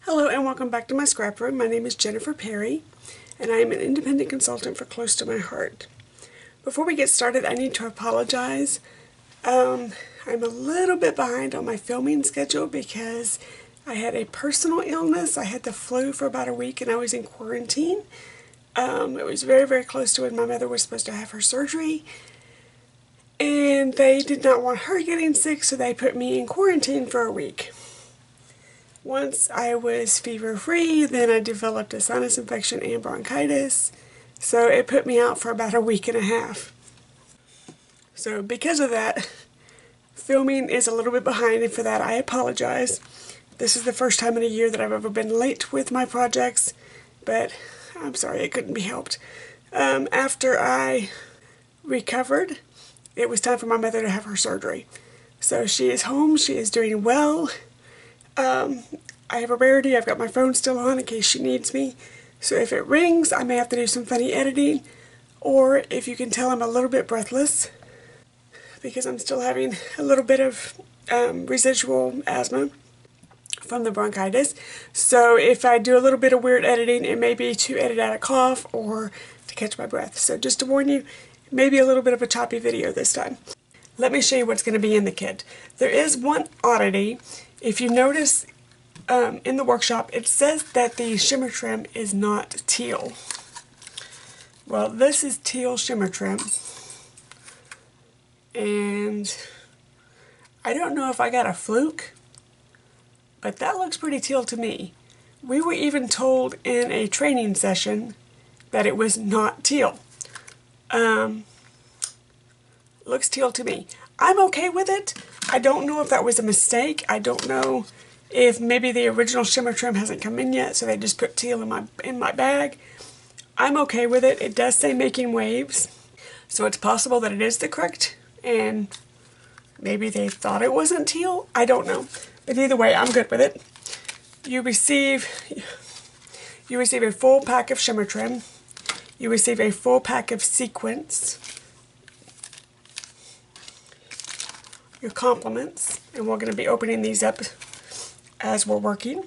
Hello and welcome back to my scrap room. My name is Jennifer Perry and I am an independent consultant for Close to My Heart. Before we get started, I need to apologize. I'm a little bit behind on my filming schedule because I had a personal illness. I had the flu for about a week and I was in quarantine. It was very, very close to when my mother was supposed to have her surgery. And they did not want her getting sick, so they put me in quarantine for a week. Once I was fever-free, then I developed a sinus infection and bronchitis, so it put me out for about a week and a half. So because of that, filming is a little bit behind, and for that I apologize. This is the first time in a year that I've ever been late with my projects, but I'm sorry, it couldn't be helped. After I recovered, it was time for my mother to have her surgery. So she is home, she is doing well. I have a rarity. I've got my phone still on in case she needs me. So if it rings, I may have to do some funny editing. Or if you can tell, I'm a little bit breathless because I'm still having a little bit of residual asthma from the bronchitis. So if I do a little bit of weird editing, it may be to edit out a cough or to catch my breath. So just to warn you, maybe a little bit of a choppy video this time. Let me show you what's going to be in the kit. There is one oddity. If you notice in the workshop, it says that the shimmer trim is not teal. Well, this is teal shimmer trim. And I don't know if I got a fluke, but that looks pretty teal to me. We were even told in a training session that it was not teal. Looks teal to me. I'm okay with it. I don't know if that was a mistake. I don't know if maybe the original shimmer trim hasn't come in yet, so they just put teal in my bag. I'm okay with it. It does say making waves, so it's possible that it is the correct, and maybe they thought it wasn't teal. I don't know. But either way, I'm good with it. You receive a full pack of shimmer trim. You receive a full pack of sequins. Your compliments, and we're going to be opening these up as we're working.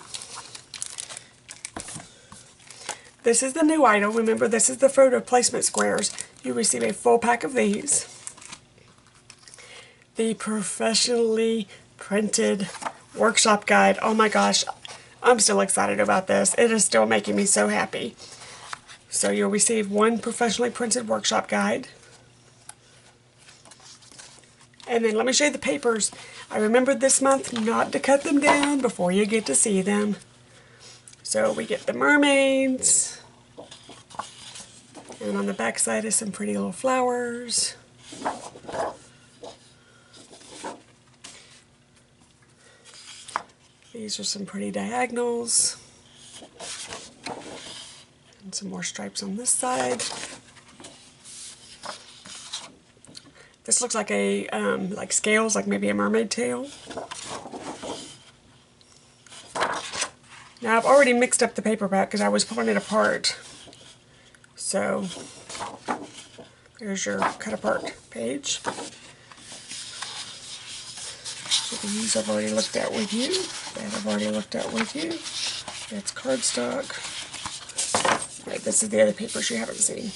This is the new item. Remember, this is the photo placement squares. You receive a full pack of these. The professionally printed workshop guide. Oh my gosh, I'm still excited about this. It is still making me so happy. So you'll receive one professionally printed workshop guide. And then let me show you the papers. I remembered this month not to cut them down before you get to see them. So we get the mermaids. And on the back side is some pretty little flowers. These are some pretty diagonals. And some more stripes on this side. This looks like a, like scales, like maybe a mermaid tail. Now I've already mixed up the paperback because I was pulling it apart. So, there's your cut apart page. So these I've already looked at with you. That I've already looked at with you. That's cardstock. Right, this is the other papers you haven't seen.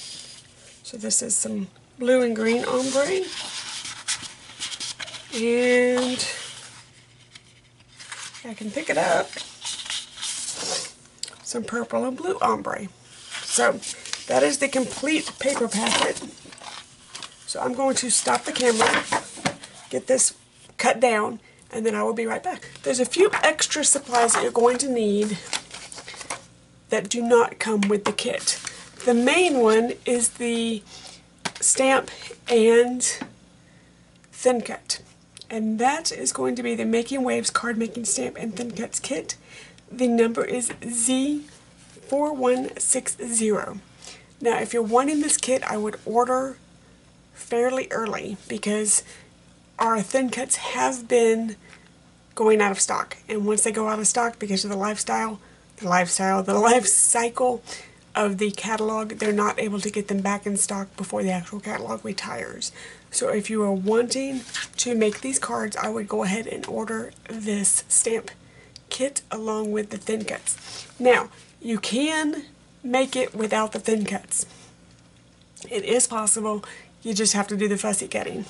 So this is some blue and green ombre, and I can pick it up, some purple and blue ombre. So that is the complete paper packet. So I'm going to stop the camera, get this cut down, and then I will be right back. There's a few extra supplies that you're going to need that do not come with the kit. The main one is the stamp and thin cut, and that is going to be the Making Waves card making stamp and thin cuts kit. The number is Z4160. Now if you're wanting this kit, I would order fairly early because our thin cuts have been going out of stock, and once they go out of stock because of the life cycle of the catalog, they're not able to get them back in stock before the actual catalog retires. So if you are wanting to make these cards, I would go ahead and order this stamp kit along with the thin cuts. Now, you can make it without the thin cuts. It is possible, you just have to do the fussy cutting.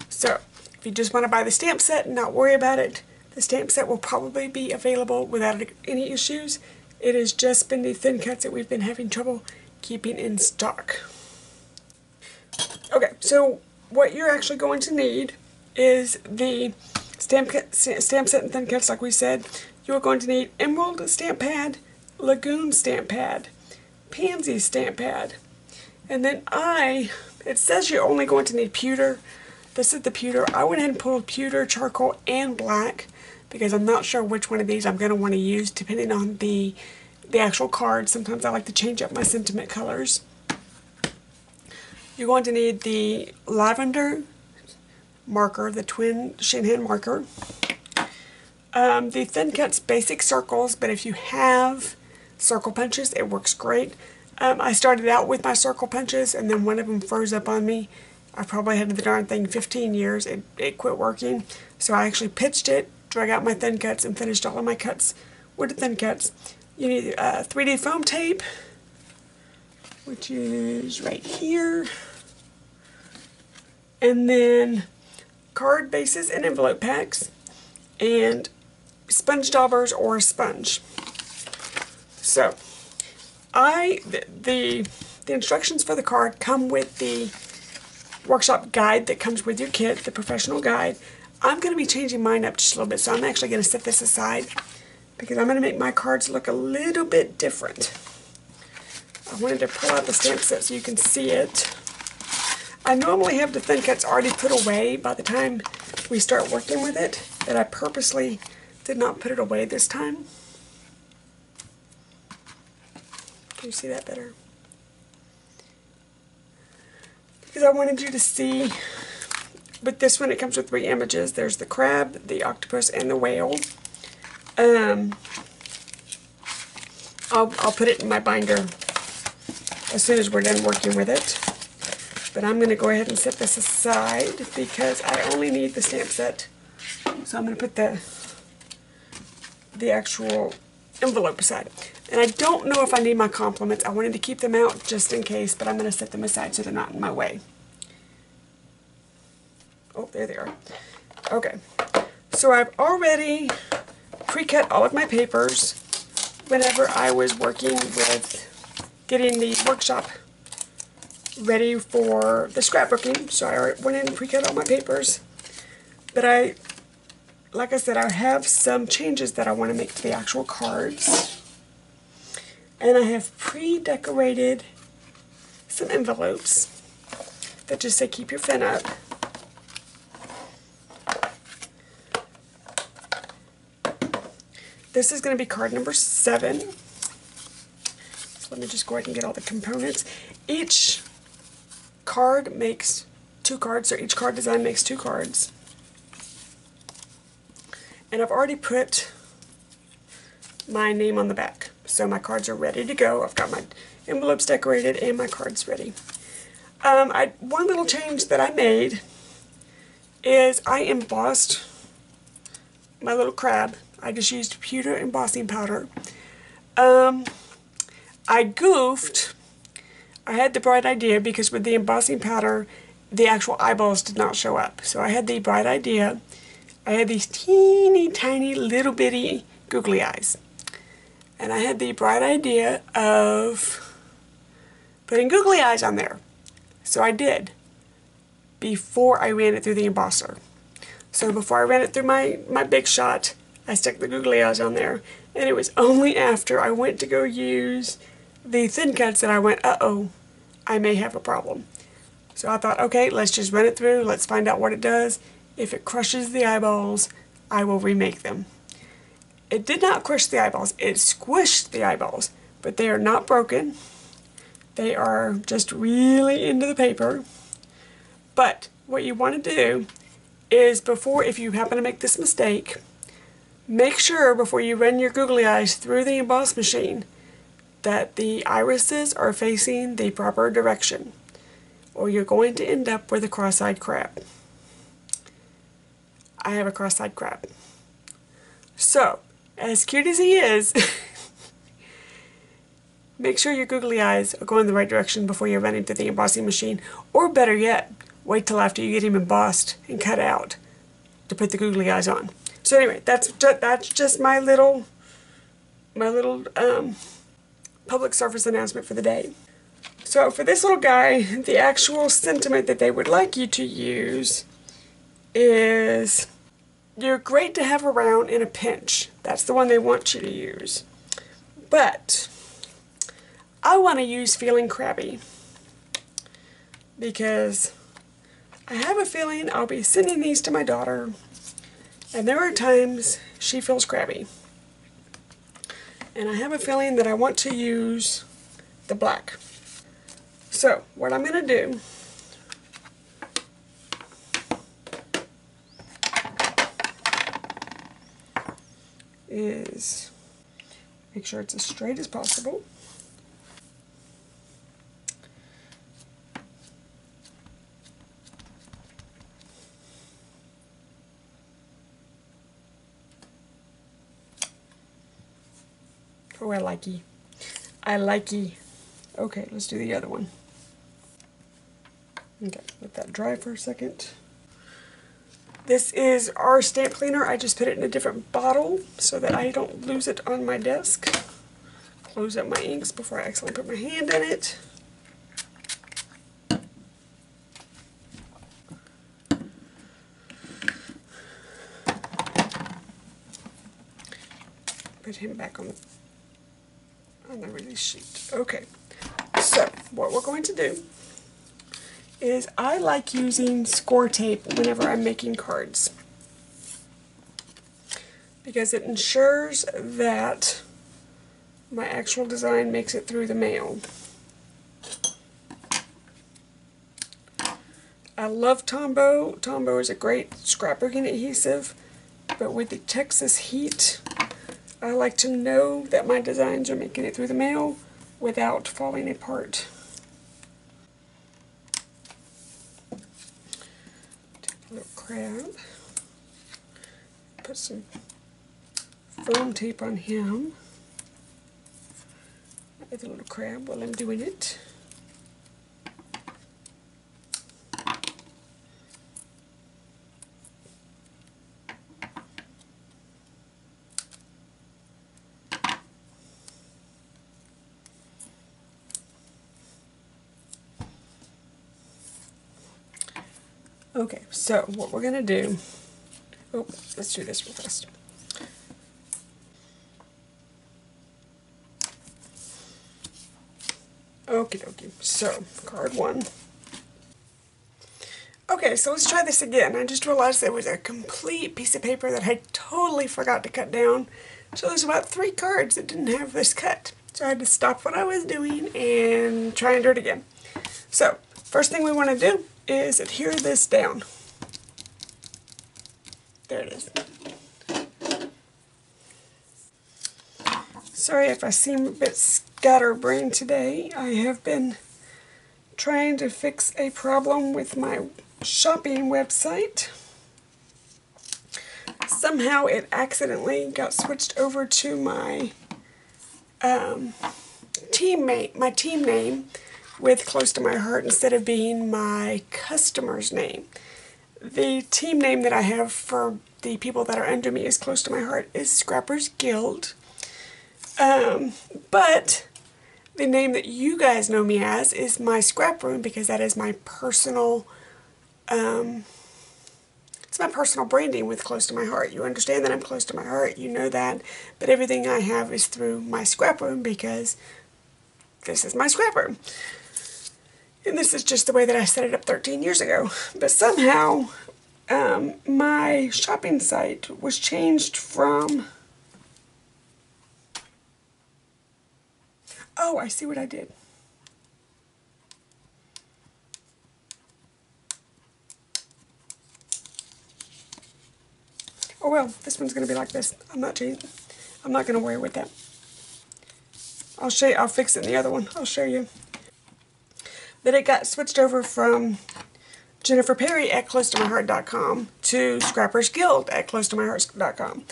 So, if you just want to buy the stamp set and not worry about it, the stamp set will probably be available without any issues. It has just been the thin cuts that we've been having trouble keeping in stock. Okay, so what you're actually going to need is the stamp set and thin cuts like we said. You're going to need Emerald stamp pad, Lagoon stamp pad, Pansy stamp pad, and then it says you're only going to need pewter. This is the pewter. I went ahead and pulled pewter, charcoal, and black because I'm not sure which one of these I'm going to want to use depending on the actual card. Sometimes I like to change up my sentiment colors. You're going to need the lavender marker, the twin Shin marker. The thin cuts basic circles, but if you have circle punches, it works great. I started out with my circle punches and then one of them froze up on me. I probably had the darn thing 15 years. It quit working. So I actually pitched it, drug out my thin cuts, and finished all of my cuts with the thin cuts. You need 3D foam tape, which is right here. And then card bases and envelope packs, and sponge daubers or a sponge. So, the instructions for the card come with the workshop guide that comes with your kit, the professional guide. I'm going to be changing mine up just a little bit, so I'm actually going to set this aside because I'm going to make my cards look a little bit different. I wanted to pull out the stamp set so you can see it. I normally have the thin cuts already put away by the time we start working with it, but I purposely did not put it away this time. Can you see that better? Because I wanted you to see, with this one it comes with 3 images. There's the crab, the octopus, and the whale. I'll put it in my binder as soon as we're done working with it. But I'm going to go ahead and set this aside because I only need the stamp set. So I'm going to put the actual envelope aside. And I don't know if I need my compliments. I wanted to keep them out just in case, but I'm going to set them aside so they're not in my way. Oh, there they are. Okay. So I've already pre-cut all of my papers whenever I was working with getting the workshop ready for the scrapbooking. So I already went in and pre-cut all my papers. But like I said, I have some changes that I want to make to the actual cards. And I have pre-decorated some envelopes that just say keep your fin up. This is going to be card number 7. So let me just go ahead and get all the components. Each card makes 2 cards, so each card design makes 2 cards. And I've already put my name on the back. So my cards are ready to go. I've got my envelopes decorated and my cards ready. One little change that I made is I embossed my little crab. I just used pewter embossing powder. I goofed. I had the bright idea because with the embossing powder, the actual eyeballs did not show up. So I had the bright idea. I had these teeny tiny little bitty googly eyes. And I had the bright idea of putting googly eyes on there. So I did, before I ran it through the embosser. So before I ran it through my Big Shot, I stuck the googly eyes on there. And it was only after I went to go use the thin cuts that I went, uh-oh, I may have a problem. So I thought, okay, let's just run it through, let's find out what it does. If it crushes the eyeballs, I will remake them. It did not crush the eyeballs, it squished the eyeballs, but they are not broken. They are just really into the paper. But what you want to do is if you happen to make this mistake, make sure before you run your googly eyes through the emboss machine that the irises are facing the proper direction, or you're going to end up with a cross-eyed crab. I have a cross-eyed crab. So, as cute as he is, make sure your googly eyes are going the right direction before you run into the embossing machine. Or better yet, wait till after you get him embossed and cut out to put the googly eyes on. So anyway, that's just my little public service announcement for the day. So for this little guy, the actual sentiment that they would like you to use is, you're great to have around in a pinch. That's the one they want you to use. But I want to use feeling crabby, because I have a feeling I'll be sending these to my daughter, and there are times she feels crabby. And I have a feeling that I want to use the black. So what I'm going to do is make sure it's as straight as possible. Oh, I likey. I likey. Okay, let's do the other one. Okay, let that dry for a second. This is our stamp cleaner. I just put it in a different bottle so that I don't lose it on my desk. Close up my inks before I accidentally put my hand in it. Put him back on the release sheet. Okay, so what we're going to do is, I like using score tape whenever I'm making cards, because it ensures that my actual design makes it through the mail. I love Tombow. Tombow is a great scrapbooking adhesive, but with the Texas heat, I like to know that my designs are making it through the mail without falling apart. Take a little crab, put some foam tape on him with a little crab while I'm doing it. Okay, so what we're going to do, oh, let's do this real fast. Okie dokie, so card one. Okay, so let's try this again. I just realized there was a complete piece of paper that I totally forgot to cut down. So there's about 3 cards that didn't have this cut. So I had to stop what I was doing and try and do it again. So, first thing we want to do is adhere this down. There it is. Sorry if I seem a bit scatterbrained today. I have been trying to fix a problem with my shopping website. Somehow it accidentally got switched over to my team name with Close to My Heart instead of being my customer's name. The team name that I have for the people that are under me is Close to My Heart is Scrappers Guild. But the name that you guys know me as is my scrap room, because that is my personal, it's my personal branding with Close to My Heart. You understand that I'm close to my heart, you know that, but everything I have is through my scrap room because this is my scrap room. And this is just the way that I set it up 13 years ago. But somehow, my shopping site was changed from... Oh, I see what I did. Oh well, this one's going to be like this. I'm not going to worry with that. I'll show you. I'll fix it in the other one. I'll show you. That it got switched over from Jennifer Perry at closetomyheart.com to Scrappers Guild at closetomyheart.com.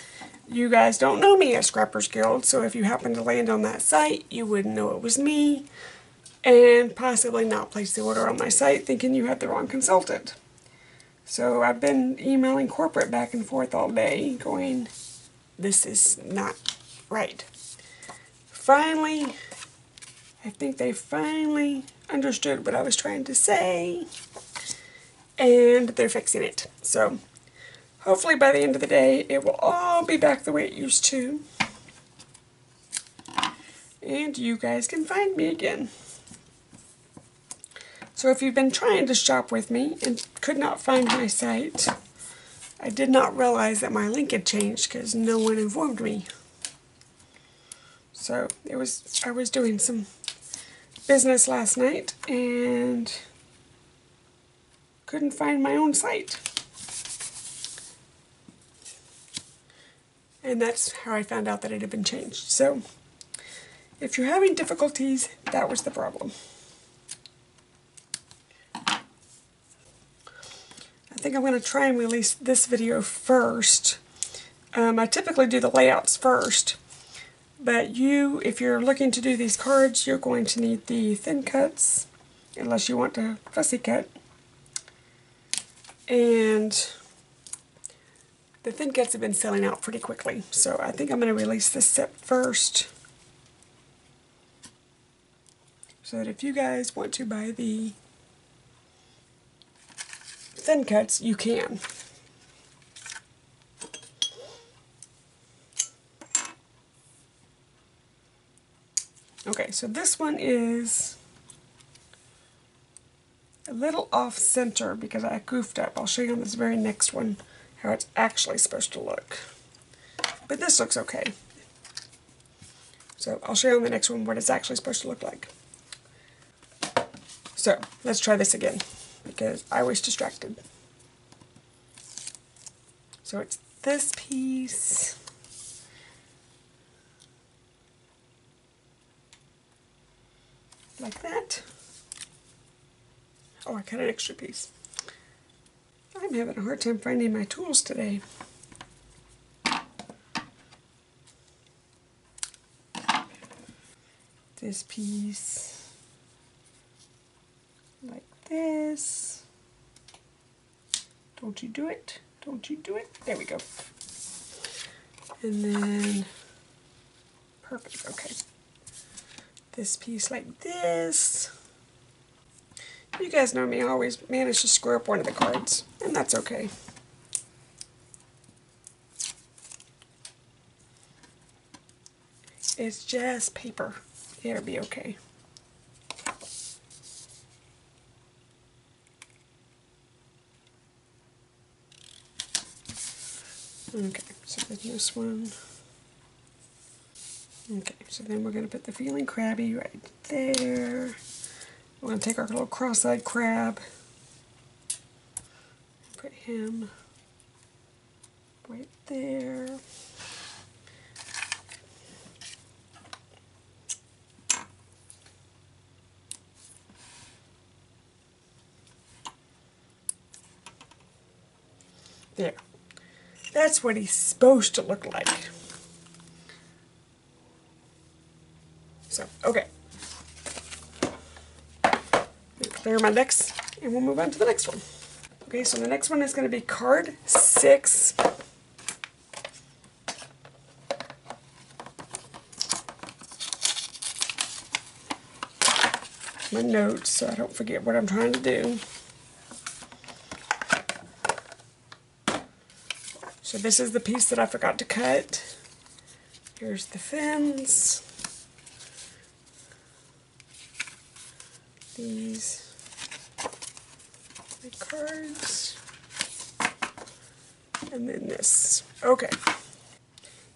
You guys don't know me at Scrappers Guild, so if you happen to land on that site, you wouldn't know it was me, and possibly not place the order on my site thinking you had the wrong consultant. So I've been emailing corporate back and forth all day going, this is not right. Finally, I think they finally understood what I was trying to say, and they're fixing it. So hopefully by the end of the day, it will all be back the way it used to, and you guys can find me again. So if you've been trying to shop with me and could not find my site, I did not realize that my link had changed because no one informed me. So I was doing some business last night and couldn't find my own site. And that's how I found out that it had been changed. So if you're having difficulties, that was the problem. I think I'm going to try and release this video first. I typically do the layouts first, but if you're looking to do these cards, you're going to need the thin cuts, unless you want to fussy cut. And the thin cuts have been selling out pretty quickly, so I think I'm going to release this set first, so that if you guys want to buy the thin cuts, you can. Okay, so this one is a little off center because I goofed up. I'll show you on this very next one how it's actually supposed to look. But this looks okay. So I'll show you on the next one what it's actually supposed to look like. So let's try this again because I was distracted. So it's this piece. Like that. Oh, I cut an extra piece. I'm having a hard time finding my tools today. This piece. Like this. Don't you do it. Don't you do it. There we go. And then, perfect, okay. This piece like this. You guys know me, I always manage to screw up one of the cards, and that's okay. It's just paper. It'll be okay. Okay, so then this one. Okay, so then we're going to put the Feeling Crabby right there. We're going to take our little cross-eyed crab, put him right there. There. That's what he's supposed to look like. So, okay. Clear my decks, and we'll move on to the next one. Okay, so the next one is going to be card 6. My notes so I don't forget what I'm trying to do. So this is the piece that I forgot to cut. Here's the fins. These the cards. And then this. Okay.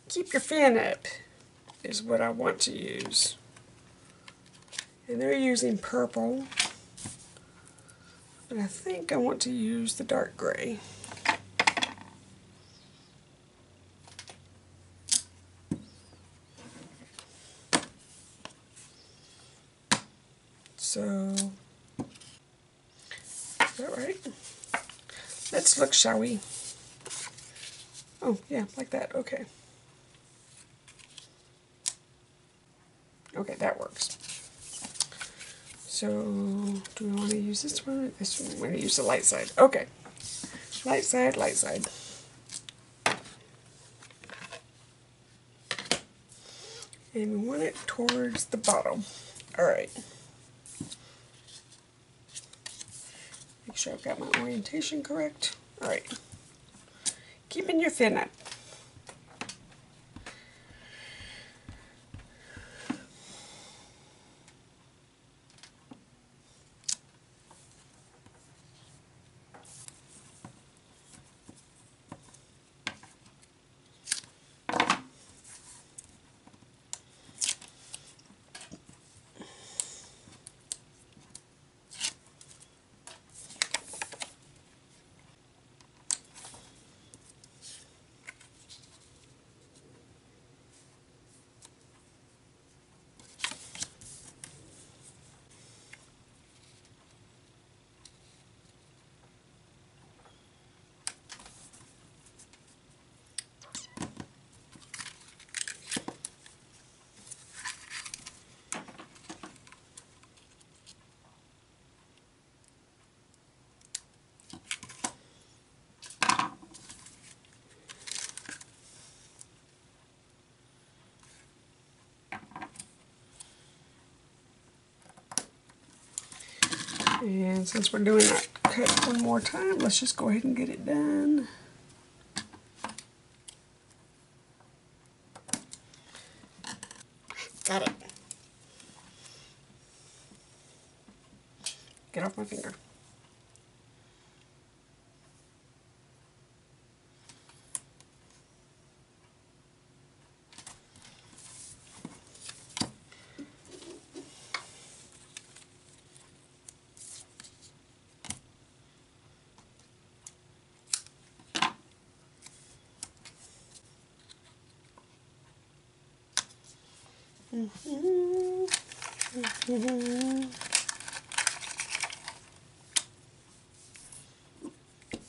Keep your fan up is what I want to use. And they're using purple. But I think I want to use the dark gray. So, is that right? Let's look, shall we? Oh, yeah, like that. Okay. Okay, that works. So, do we want to use this one? This one, we're going to use the light side. Okay. Light side, light side. And we want it towards the bottom. Alright. Make sure I've got my orientation correct. Alright. Keeping your fin up. And since we're doing that cut one more time, let's just go ahead and get it done. Got it. Get off my finger.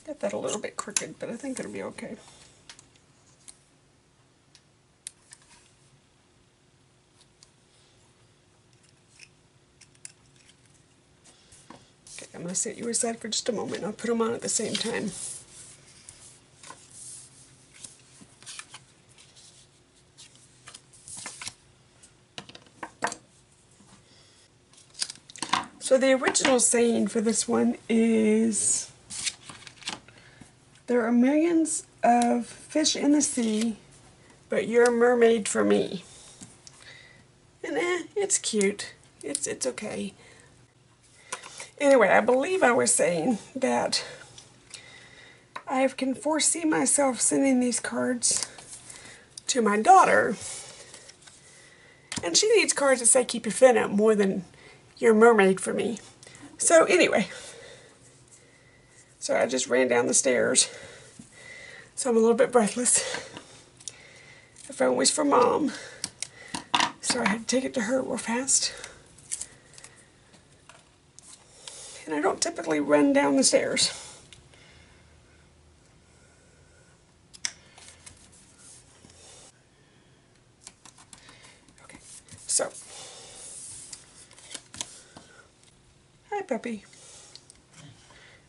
Got that a little bit crooked, but I think it'll be okay. Okay, I'm going to set you aside for just a moment. I'll put them on at the same time. So the original saying for this one is, there are millions of fish in the sea, but you're a mermaid for me. And it's cute. It's okay. Anyway, I believe I was saying that I can foresee myself sending these cards to my daughter, and she needs cards that say keep your fin up more than you're a mermaid for me. So anyway, so I just ran down the stairs, so I'm a little bit breathless. The phone was for Mom, so I had to take it to her real fast. And I don't typically run down the stairs. Okay, so, hi puppy.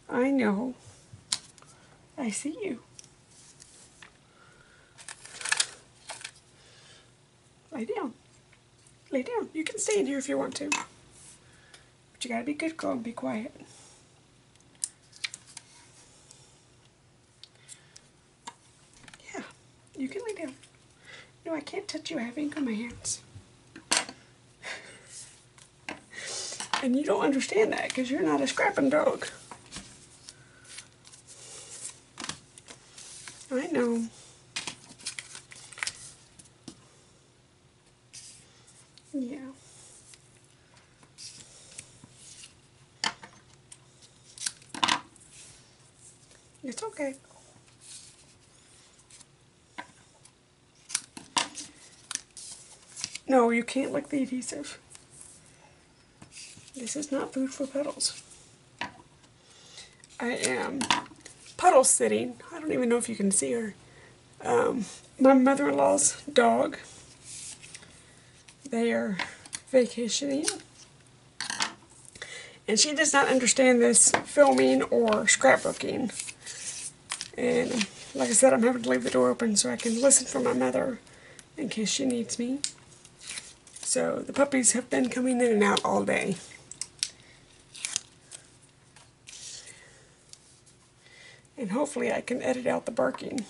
I know. I see you. Lay down. Lay down. You can stay in here if you want to. But you gotta be a good girl and be quiet. Yeah, you can lay down. No, I can't touch you. I have ink on my hands. And you don't understand that because you're not a scrapping dog. I know. Yeah. It's okay. No, you can't lick the adhesive. This is not food for puddles. I am puddle sitting. I don't even know if you can see her. My mother-in-law's dog. They are vacationing. And she does not understand this filming or scrapbooking. And like I said, I'm having to leave the door open so I can listen for my mother in case she needs me. So the puppies have been coming in and out all day. And hopefully I can edit out the barking.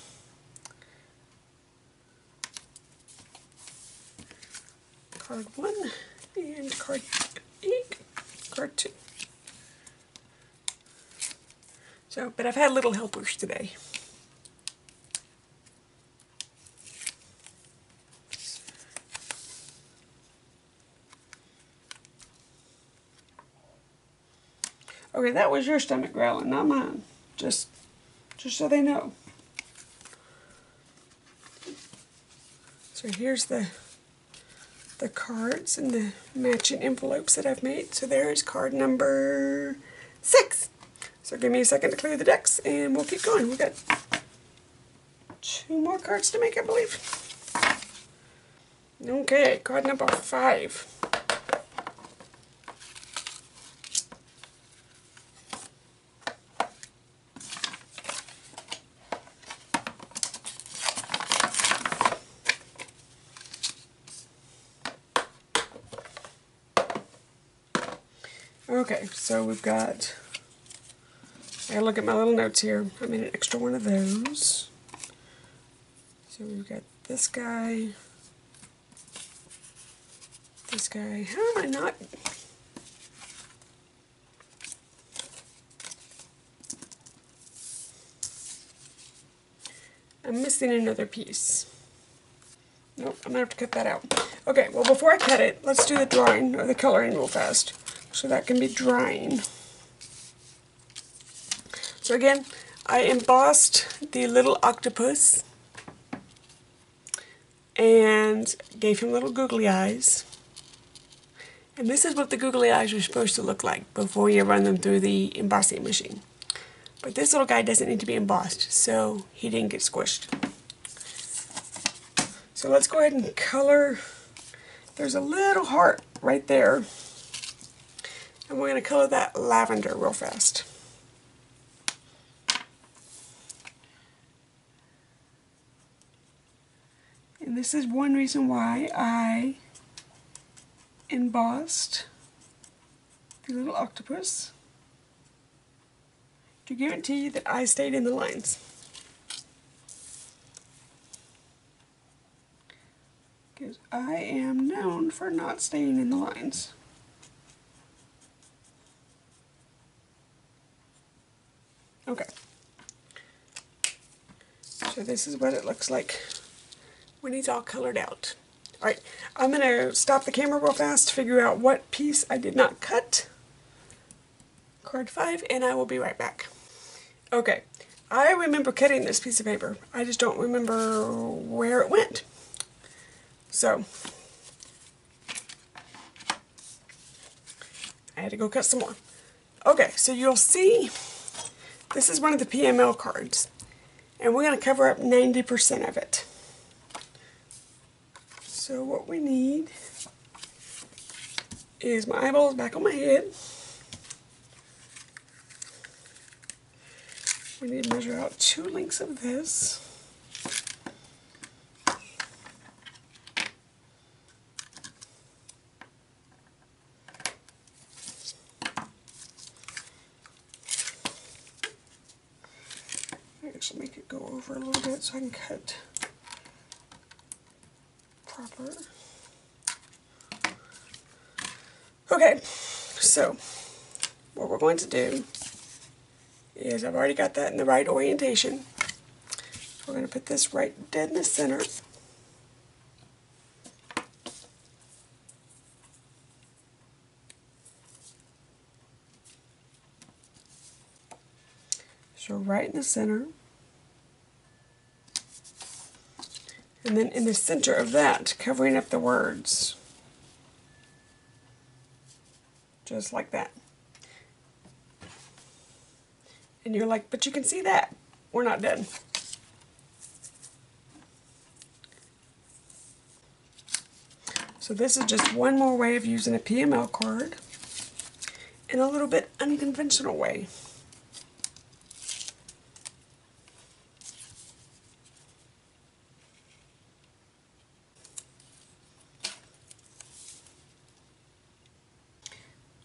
Card 1 and card 8, card 2. So, but I've had little helpers today. Okay, that was your stomach growling, not mine. Just so they know. So here's the cards and the matching envelopes that I've made. So there's card number 6. So give me a second to clear the decks and we'll keep going. We've got 2 more cards to make, I believe. Okay, card number 5. Okay, so we've got, I gotta look at my little notes here. I made an extra one of those. So we've got this guy, this guy. How am I not? I'm missing another piece. Nope, I'm gonna have to cut that out. Okay, well before I cut it, let's do the drawing, or the coloring real fast. So that can be drying. So again, I embossed the little octopus and gave him little googly eyes. And this is what the googly eyes are supposed to look like before you run them through the embossing machine. But this little guy doesn't need to be embossed, so he didn't get squished. So let's go ahead and color. There's a little heart right there. And we're going to color that lavender real fast. And this is one reason why I embossed the little octopus, to guarantee that I stayed in the lines. Because I am known for not staying in the lines. Okay. So this is what it looks like when he's all colored out. Alright, I'm going to stop the camera real fast to figure out what piece I did not cut. Card 5, and I will be right back. Okay, I remember cutting this piece of paper. I just don't remember where it went. So, I had to go cut some more. Okay, so you'll see this is one of the PML cards, and we're going to cover up 90% of it. So what we need is my eyeballs back on my head. We need to measure out 2 lengths of this. Actually make it go over a little bit so I can cut proper. Okay, so what we're going to do is, I've already got that in the right orientation. We're going to put this right dead in the center. So right in the center. And then in the center of that, covering up the words. Just like that. And you're like, but you can see that. We're not done. So this is just one more way of using a PML card in a little bit unconventional way.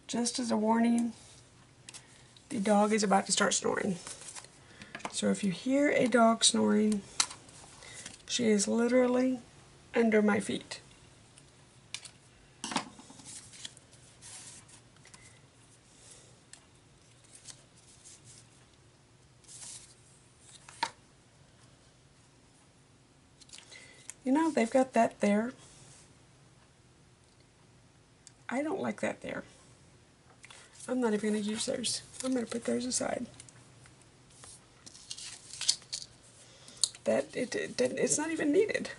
Just as a warning, the dog is about to start snoring. So if you hear a dog snoring, she is literally under my feet. You know, they've got that there. I don't like that there. I'm not even going to use those. I'm going to put those aside. It's not even needed.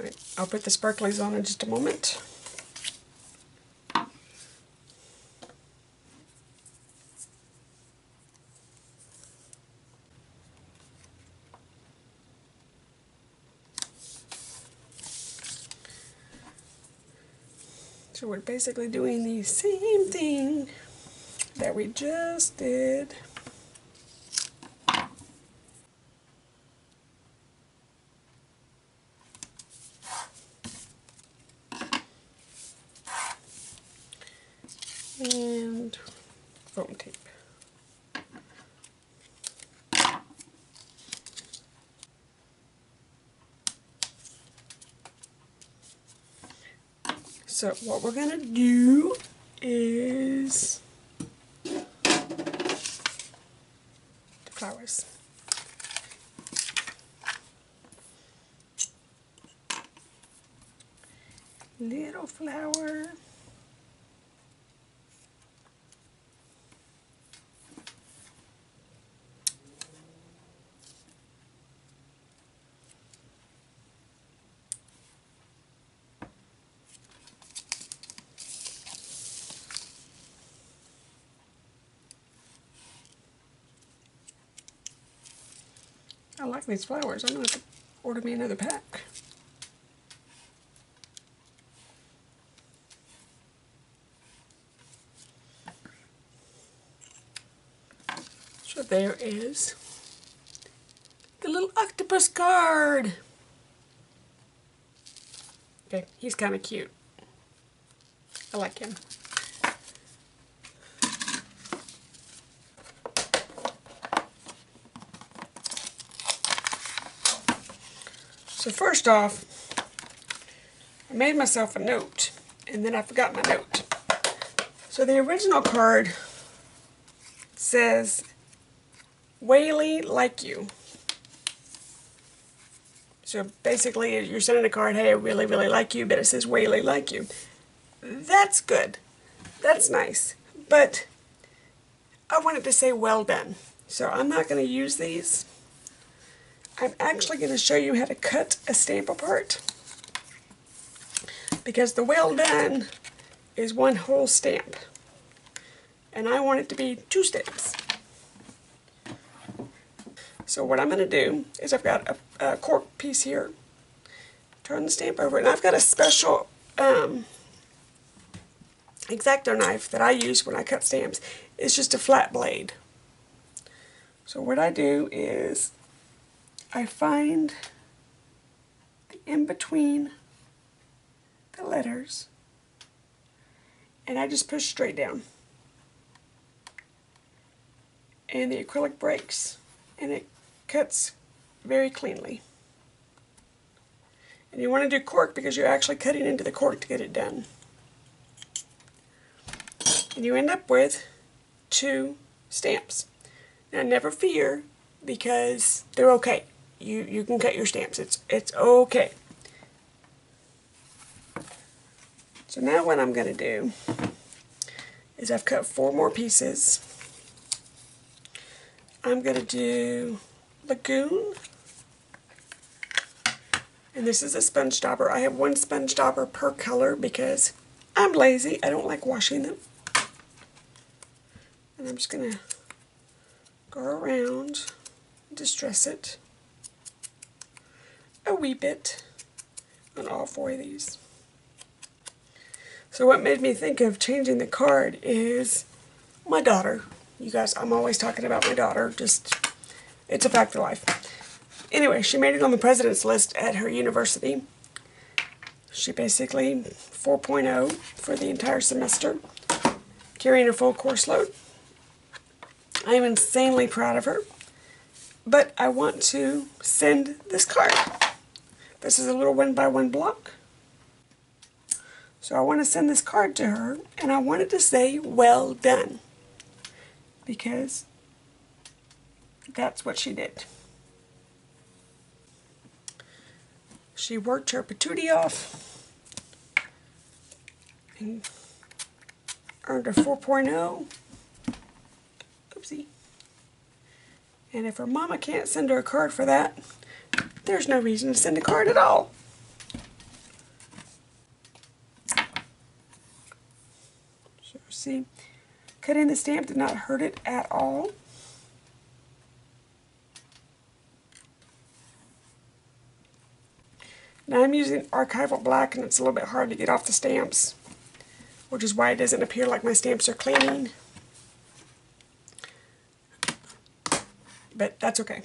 Right, I'll put the sparklies on in just a moment. So we're basically doing the same thing that we just did. And foam tape. So what we're going to do is the flowers. Little flower. I like these flowers. I'm going to have to order me another pack. So there is the little octopus card. Okay, he's kind of cute. I like him. So first off, I made myself a note, and then I forgot my note. So the original card says, Whaley like you. So basically you're sending a card, hey, I really, really like you, but it says Whaley like you. That's good. That's nice. But I want it to say well done. So I'm not going to use these. I'm actually going to show you how to cut a stamp apart, because the well done is one whole stamp and I want it to be 2 stamps. So what I'm going to do is I've got a cork piece here, turn the stamp over, and I've got a special X-Acto knife that I use when I cut stamps. It's just a flat blade. So what I do is I find the in-between the letters and I just push straight down. And the acrylic breaks and it cuts very cleanly. And you want to do cork because you're actually cutting into the cork to get it done. And you end up with 2 stamps. Now never fear, because they're okay. You can cut your stamps. It's okay. So now what I'm going to do is I've cut 4 more pieces. I'm going to do Lagoon. And this is a sponge dauber. I have one sponge dauber per color because I'm lazy. I don't like washing them. And I'm just going to go around, distress it a wee bit on all 4 of these. So what made me think of changing the card is my daughter. You guys, I'm always talking about my daughter. Just, it's a fact of life. Anyway, she made it on the president's list at her university. She basically 4.0 for the entire semester, carrying a full course load. I am insanely proud of her, but I want to send this card. This is a little 1x1 block. So I want to send this card to her, and I want it to say, well done, because that's what she did. She worked her patootie off and earned a 4.0. Oopsie. And if her mama can't send her a card for that, there's no reason to send a card at all. So see, cutting the stamp did not hurt it at all. Now I'm using archival black, and it's a little bit hard to get off the stamps, which is why it doesn't appear like my stamps are cleaning. But that's okay.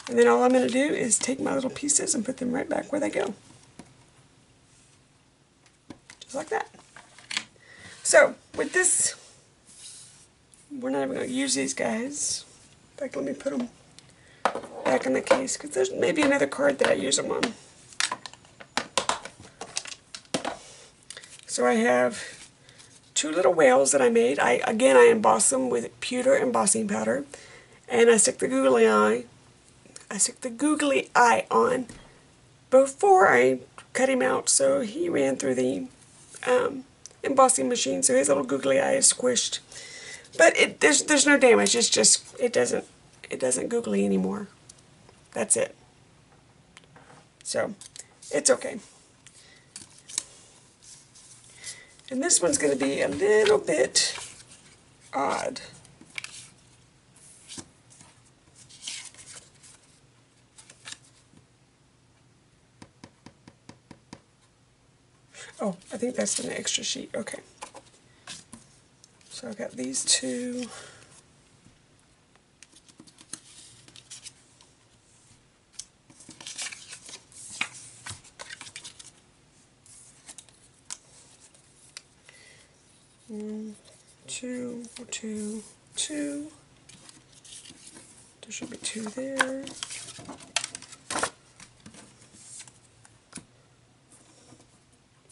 And then all I'm going to do is take my little pieces and put them right back where they go. Just like that. So, with this, we're not even going to use these guys. In fact, let me put them back in the case, because there's maybe another card that I use them on. So I have 2 little whales that I made. Again, I emboss them with pewter embossing powder. And I stick the googly eye on before I cut him out. So he ran through the embossing machine, so his little googly eye is squished. But there's no damage. It's just it doesn't googly anymore. That's it. So it's okay. And this one's going to be a little bit odd. Oh, I think that's an extra sheet. Okay. So I've got these 2. Two, 2, 2. There should be 2 there.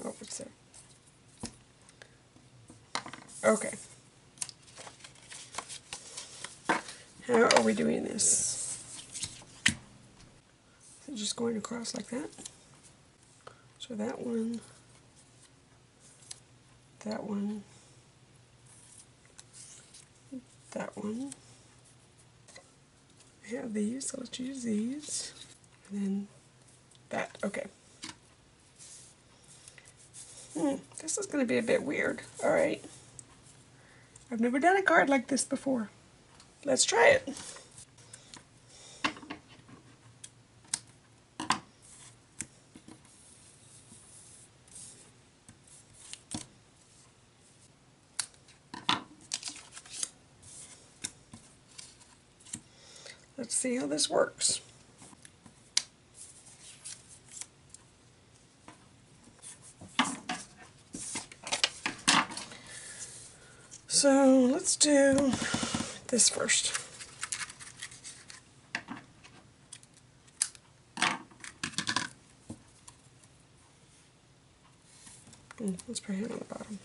Oh, what's there? Okay. How are we doing this? So just going across like that. So that one, that one, that one. I have these, so let's use these. And then that. Okay. This is going to be a bit weird. Alright. I've never done a card like this before. Let's try it. Let's see how this works. So let's do this first. Let's put him on the bottom.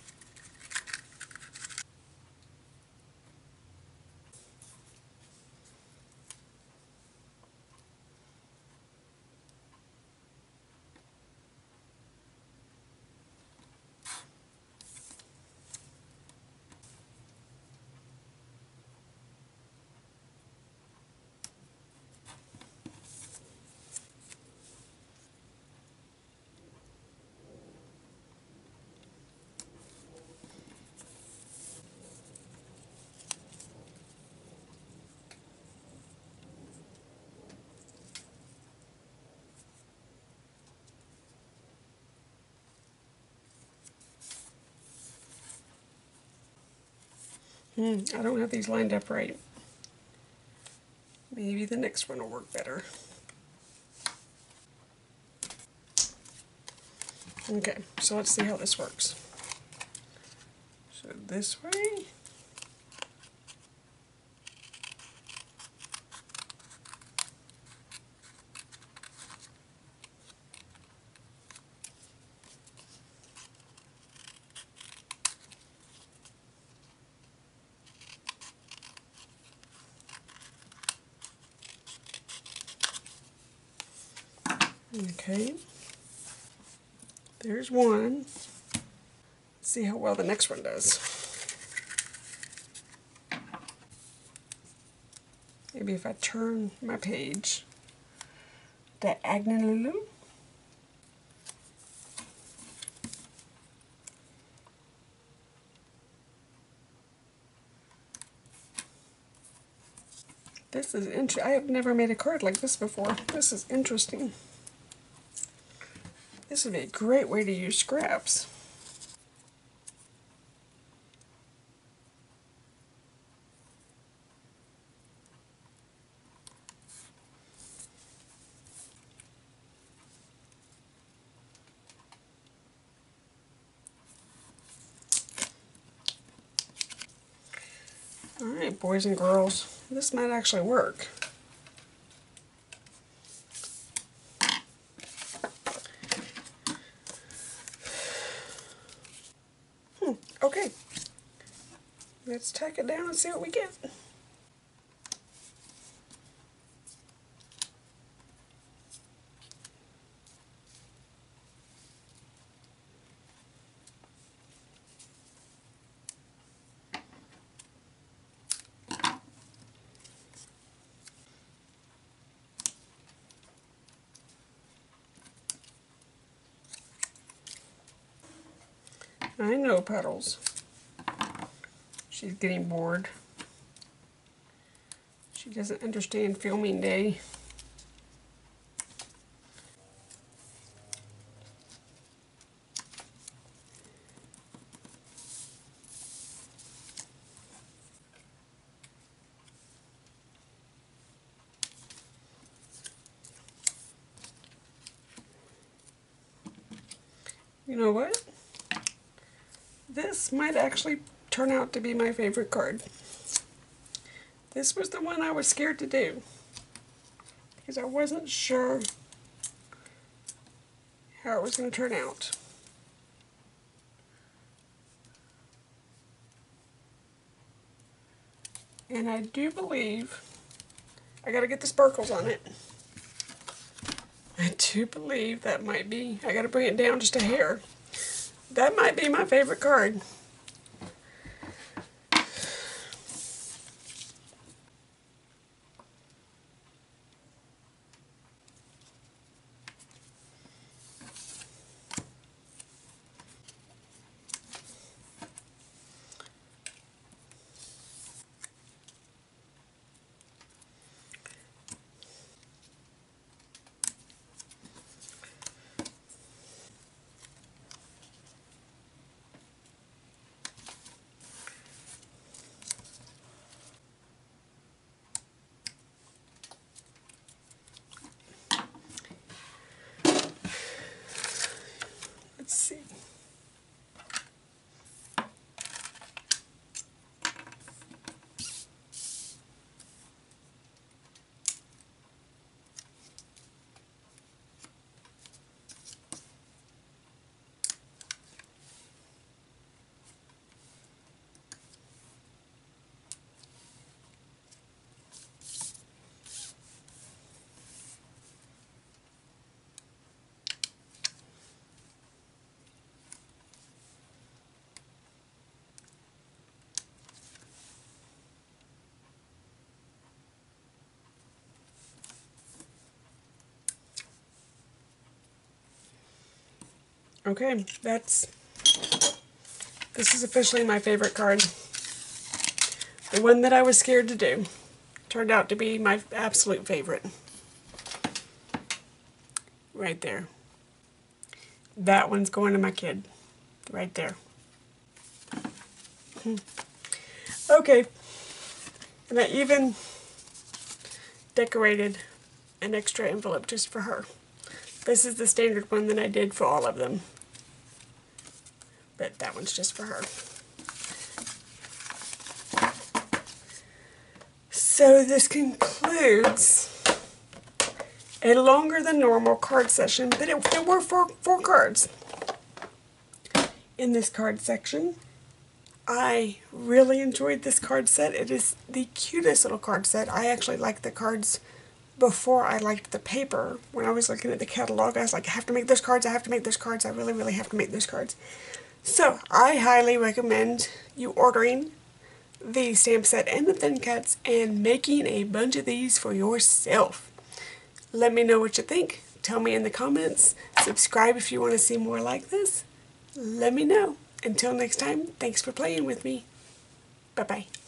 I don't have these lined up right. Maybe the next one will work better. Okay, so let's see how this works. So this way. Okay, there's one. Let's see how well the next one does. Maybe if I turn my page diagonally. This is interesting. I have never made a card like this before. This is interesting. This would be a great way to use scraps. Alright, boys and girls, this might actually work. Okay, let's tack it down and see what we get. I know Puddles. She's getting bored. She doesn't understand filming day. You know what? This might actually turn out to be my favorite card. This was the one I was scared to do because I wasn't sure how it was going to turn out. And I do believe, I gotta get the sparkles on it. I do believe that might be, I gotta bring it down just a hair. That might be my favorite card. Let's see. Okay, this is officially my favorite card. The one that I was scared to do turned out to be my absolute favorite. Right there. That one's going to my kid. Right there. Okay, and I even decorated an extra envelope just for her. This is the standard one that I did for all of them, but that one's just for her. So this concludes a longer than normal card session, but there were four cards in this card section. I really enjoyed this card set. It is the cutest little card set. I actually liked the cards before I liked the paper. When I was looking at the catalog, I was like, I have to make those cards, I have to make those cards, I really, really have to make those cards. So, I highly recommend you ordering the stamp set and the thin cuts and making a bunch of these for yourself. Let me know what you think. Tell me in the comments. Subscribe if you want to see more like this. Let me know. Until next time, thanks for playing with me. Bye-bye.